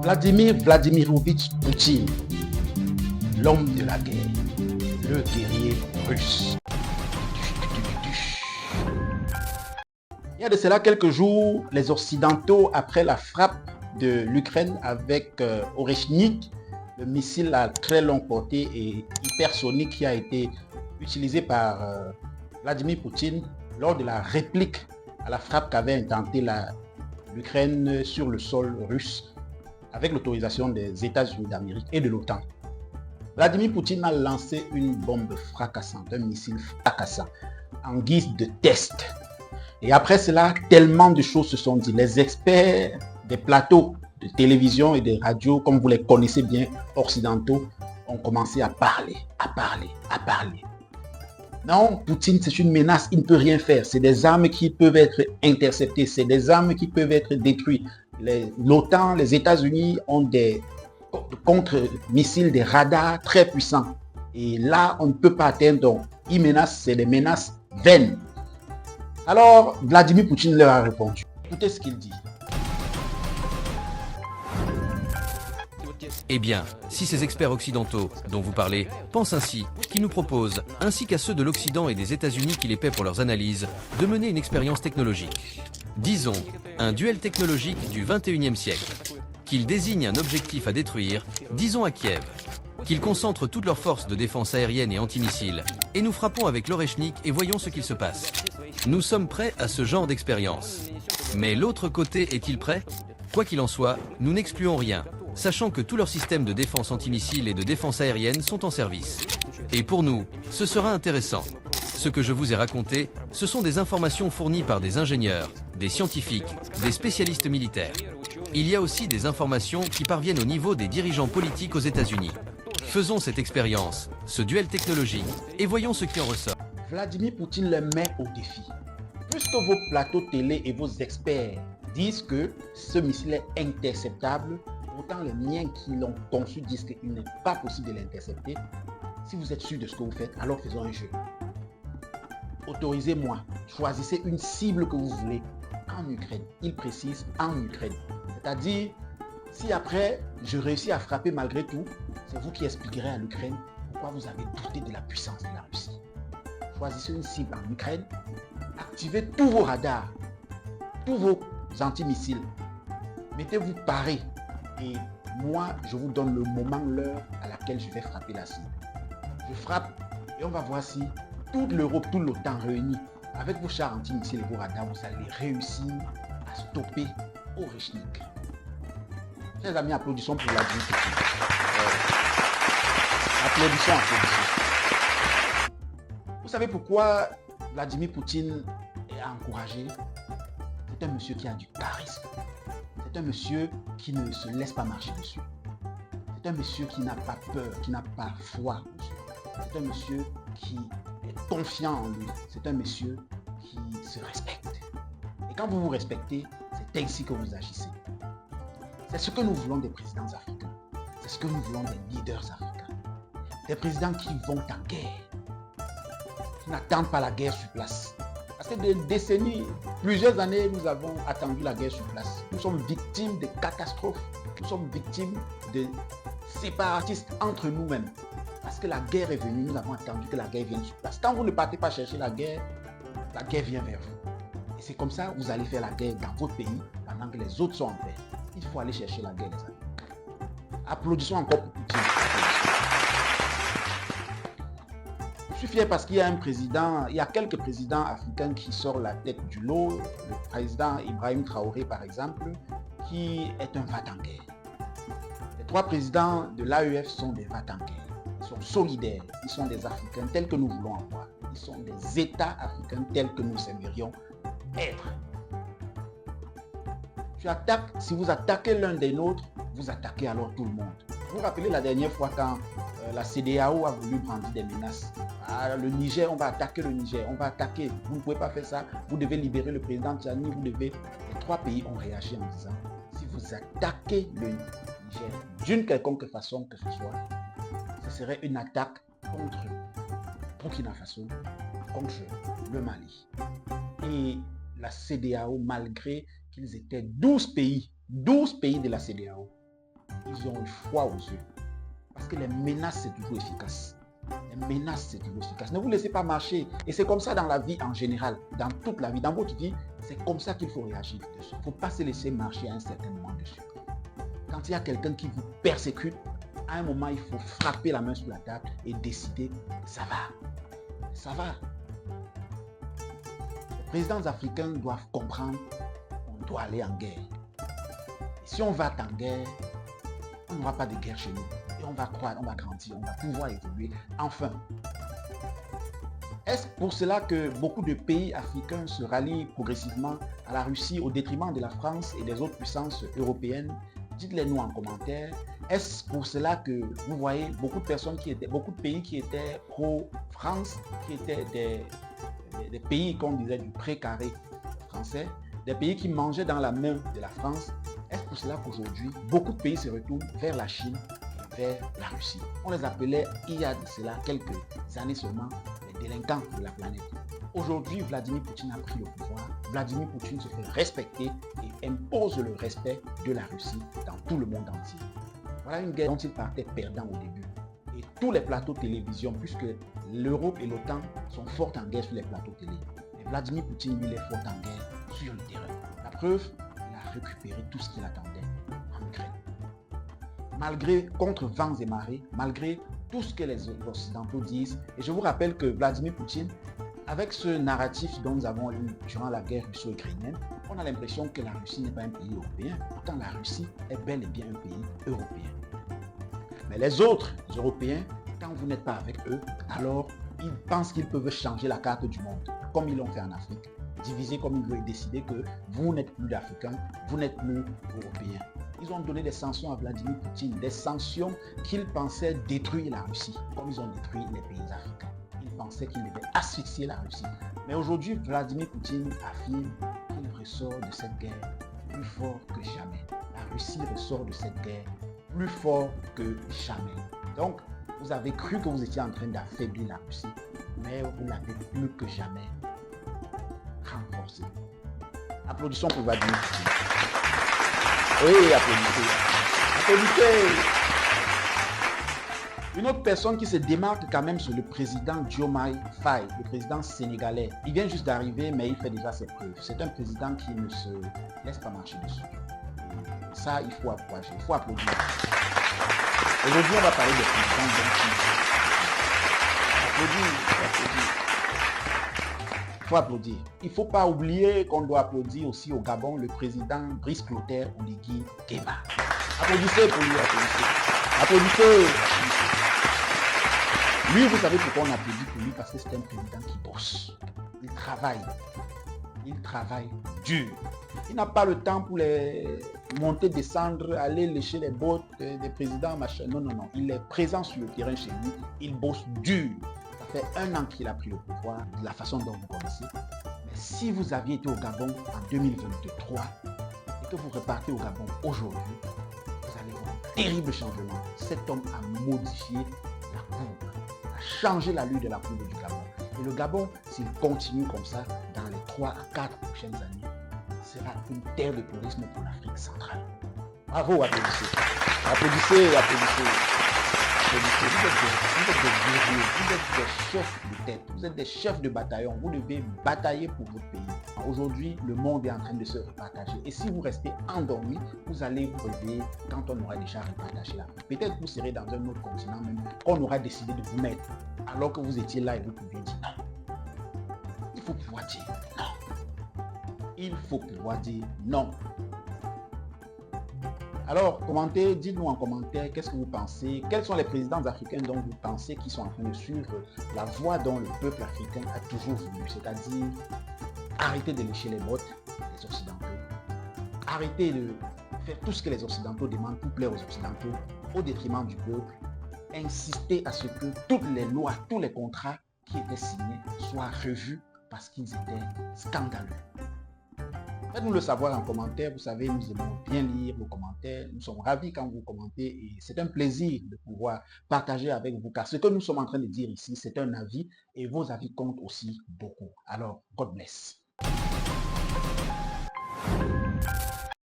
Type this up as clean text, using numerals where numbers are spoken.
Vladimir Vladimirovitch Poutine, l'homme de la guerre, le guerrier russe. Il y a de cela quelques jours, les Occidentaux, après la frappe de l'Ukraine avec Oreshnik, le missile à très longue portée et hypersonique qui a été utilisé par Vladimir Poutine lors de la réplique à la frappe qu'avait intentée l'Ukraine sur le sol russe avec l'autorisation des États-Unis d'Amérique et de l'OTAN. Vladimir Poutine a lancé une bombe fracassante, un missile fracassant en guise de test. Et après cela, tellement de choses se sont dites. Les experts des plateaux de télévision et de radio, comme vous les connaissez bien, occidentaux, ont commencé à parler. Non, Poutine, c'est une menace, il ne peut rien faire. C'est des armes qui peuvent être interceptées, c'est des armes qui peuvent être détruites. L'OTAN, les États-Unis ont des contre-missiles, des radars très puissants. Et là, on ne peut pas atteindre. Donc, ils menacent, c'est des menaces vaines. Alors, Vladimir Poutine leur a répondu. Écoutez ce qu'il dit. Eh bien, si ces experts occidentaux, dont vous parlez, pensent ainsi, qu'ils nous proposent, ainsi qu'à ceux de l'Occident et des États-Unis qui les paient pour leurs analyses, de mener une expérience technologique. Disons, un duel technologique du 21e siècle. Qu'ils désignent un objectif à détruire, disons à Kiev. Qu'ils concentrent toutes leurs forces de défense aérienne et antimissiles, et nous frappons avec l'Oreshnik et voyons ce qu'il se passe. Nous sommes prêts à ce genre d'expérience. Mais l'autre côté est-il prêt? Quoi qu'il en soit, nous n'excluons rien, sachant que tous leurs systèmes de défense antimissiles et de défense aérienne sont en service. Et pour nous, ce sera intéressant. Ce que je vous ai raconté, ce sont des informations fournies par des ingénieurs, des scientifiques, des spécialistes militaires. Il y a aussi des informations qui parviennent au niveau des dirigeants politiques aux États-Unis. Faisons cette expérience, ce duel technologique, et voyons ce qui en ressort. Vladimir Poutine le met au défi. Puisque vos plateaux télé et vos experts disent que ce missile est interceptable, pourtant les miens qui l'ont conçu disent qu'il n'est pas possible de l'intercepter. Si vous êtes sûr de ce que vous faites, alors faisons un jeu. Autorisez-moi, choisissez une cible que vous voulez en Ukraine. Il précise en Ukraine. C'est-à-dire, si après je réussis à frapper malgré tout, c'est vous qui expliquerez à l'Ukraine pourquoi vous avez douté de la puissance de la Russie. Choisissez une cible en Ukraine, activez tous vos radars, tous vos antimissiles, mettez-vous parés et moi je vous donne le moment, l'heure à laquelle je vais frapper la cible. Je frappe et on va voir si toute l'Europe, tout l'OTAN réunis, avec vos chars antimissiles et vos radars, vous allez réussir à stopper Oreshnik. Chers amis, applaudissons pour la vie. Applaudissons. Vous savez pourquoi Vladimir Poutine est encouragé? C'est un monsieur qui a du charisme. C'est un monsieur qui ne se laisse pas marcher dessus. C'est un monsieur qui n'a pas peur, qui n'a pas foi dessus. C'est un monsieur qui est confiant en lui. C'est un monsieur qui se respecte. Et quand vous vous respectez, c'est ainsi que vous agissez. C'est ce que nous voulons des présidents africains. C'est ce que nous voulons des leaders africains. Des présidents qui vont en guerre. Qui n'attendent pas la guerre sur place. Parce que des décennies, plusieurs années, nous avons attendu la guerre sur place. Nous sommes victimes de catastrophes. Nous sommes victimes de séparatistes entre nous-mêmes. Parce que la guerre est venue, nous avons attendu que la guerre vienne sur place. Quand vous ne partez pas chercher la guerre vient vers vous. Et c'est comme ça que vous allez faire la guerre dans votre pays pendant que les autres sont en paix. Il faut aller chercher la guerre, les amis. Applaudissons encore pour Poutine. Je suis fier parce qu'il y a un président, il y a quelques présidents africains qui sortent la tête du lot. Le président Ibrahim Traoré, par exemple, qui est un va-t-en-guerre. Les trois présidents de l'AEF sont des va-t-en-guerre. Ils sont solidaires, ils sont des Africains tels que nous voulons en voir. Ils sont des États africains tels que nous aimerions être. Si vous attaquez l'un des nôtres, vous attaquez alors tout le monde. Vous vous rappelez la dernière fois quand la CEDEAO a voulu brandir des menaces. Le Niger, on va attaquer le Niger, on va attaquer. Vous ne pouvez pas faire ça, vous devez libérer le président Tchani, vous devez... Les trois pays ont réagi en disant, si vous attaquez le Niger d'une quelconque façon que ce soit, ce serait une attaque contre Burkina Faso, contre le Mali. Et la CEDEAO, malgré qu'ils étaient 12 pays de la CEDEAO, ils ont eu froid aux yeux. Parce que les menaces, c'est toujours efficace. Les menaces, c'est toujours efficace. Ne vous laissez pas marcher. Et c'est comme ça dans la vie en général, dans toute la vie, dans votre vie, c'est comme ça qu'il faut réagir dessus. Il ne faut pas se laisser marcher à un certain moment dessus. Quand il y a quelqu'un qui vous persécute, à un moment, il faut frapper la main sur la table et décider, ça va. Ça va. Les présidents africains doivent comprendre qu'on doit aller en guerre. Et si on va en guerre, on n'aura pas de guerre chez nous. Et on va croire, on va grandir, on va pouvoir évoluer. Enfin, est-ce pour cela que beaucoup de pays africains se rallient progressivement à la Russie au détriment de la France et des autres puissances européennes? Dites-les nous en commentaire. Est-ce pour cela que vous voyez beaucoup de pays qui étaient pro-France, qui étaient des pays, comme on disait, du précaré français, des pays qui mangeaient dans la main de la France? Est-ce pour cela qu'aujourd'hui, beaucoup de pays se retournent vers la Chine et vers la Russie? On les appelait, il y a de cela quelques années seulement, les délinquants de la planète. Aujourd'hui, Vladimir Poutine a pris le pouvoir. Vladimir Poutine se fait respecter et impose le respect de la Russie dans tout le monde entier. Voilà une guerre dont il partait perdant au début. Et tous les plateaux de télévision, puisque l'Europe et l'OTAN sont fortes en guerre sur les plateaux télé. Mais Vladimir Poutine, lui, est fort en guerre sur le terrain. La preuve, il a récupéré tout ce qu'il attendait en Ukraine. Malgré contre vents et marées, malgré tout ce que les Occidentaux disent, et je vous rappelle que Vladimir Poutine, avec ce narratif dont nous avons eu durant la guerre russo-ukrainienne, on a l'impression que la Russie n'est pas un pays européen. Pourtant, la Russie est bel et bien un pays européen. Mais les autres Européens, quand vous n'êtes pas avec eux, alors ils pensent qu'ils peuvent changer la carte du monde, comme ils l'ont fait en Afrique. Diviser comme ils veulent, décider que vous n'êtes plus d'Africains, vous n'êtes plus Européens. Ils ont donné des sanctions à Vladimir Poutine, des sanctions qu'ils pensaient détruire la Russie, comme ils ont détruit les pays africains. Ils pensaient qu'ils devaient asphyxier la Russie. Mais aujourd'hui, Vladimir Poutine affirme qu'il ressort de cette guerre plus fort que jamais. La Russie ressort de cette guerre plus fort que jamais. Donc, vous avez cru que vous étiez en train d'affaiblir la Russie, mais vous l'avez plus que jamais renforcée. Applaudissons pour Vladimir Poutine. Oui, applaudissez. Applaudissez. Une autre personne qui se démarque quand même, c'est le président Diomaye Faye, le président sénégalais. Il vient juste d'arriver, mais il fait déjà ses preuves. C'est un président qui ne se laisse pas marcher dessus. Et ça, il faut approcher, il faut applaudir. Aujourd'hui, on va parler des présidents il faut applaudir. Il ne faut pas oublier qu'on doit applaudir aussi au Gabon le président Brice Clotaire Oligui Nguema. Applaudissez pour lui, applaudissez. Applaudissez. Lui, vous savez pourquoi on applaudit pour lui? Parce que c'est un président qui bosse. Il travaille. Il travaille dur. Il n'a pas le temps pour les monter, descendre, aller lécher les bottes des présidents, machin. Non, non, non. Il est présent sur le terrain chez lui. Il bosse dur. Ça fait 1 an qu'il a pris le pouvoir, de la façon dont vous connaissez. Mais si vous aviez été au Gabon en 2023 et que vous repartez au Gabon aujourd'hui, vous allez voir un terrible changement. Cet homme a modifié la courbe, a changé l'allure de la courbe du Gabon. Et le Gabon, s'il continue comme ça, dans les 3 à 4 prochaines années, sera une terre de tourisme pour l'Afrique centrale. Bravo, applaudissez. Applaudissez, applaudissez. Vous êtes des guerriers, vous êtes des chefs de tête, vous êtes des chefs de bataillon, vous devez batailler pour votre pays. Aujourd'hui, le monde est en train de se repartager. Et si vous restez endormi, vous allez vous réveiller quand on aura déjà repartagé l'Afrique. Peut-être que vous serez dans un autre continent même, qu'on aura décidé de vous mettre, alors que vous étiez là et vous pouviez dire non. Il faut pouvoir dire non. Il faut pouvoir dire non. Alors, commentez, dites-nous en commentaire qu'est-ce que vous pensez, quels sont les présidents africains dont vous pensez qui sont en train de suivre la voie dont le peuple africain a toujours voulu, c'est-à-dire arrêter de lécher les bottes des Occidentaux, arrêter de faire tout ce que les Occidentaux demandent pour plaire aux Occidentaux au détriment du peuple, insister à ce que toutes les lois, tous les contrats qui étaient signés soient revus parce qu'ils étaient scandaleux. Faites-nous le savoir en commentaire. Vous savez, nous aimons bien lire vos commentaires. Nous sommes ravis quand vous commentez et c'est un plaisir de pouvoir partager avec vous car ce que nous sommes en train de dire ici, c'est un avis et vos avis comptent aussi beaucoup. Alors, God bless.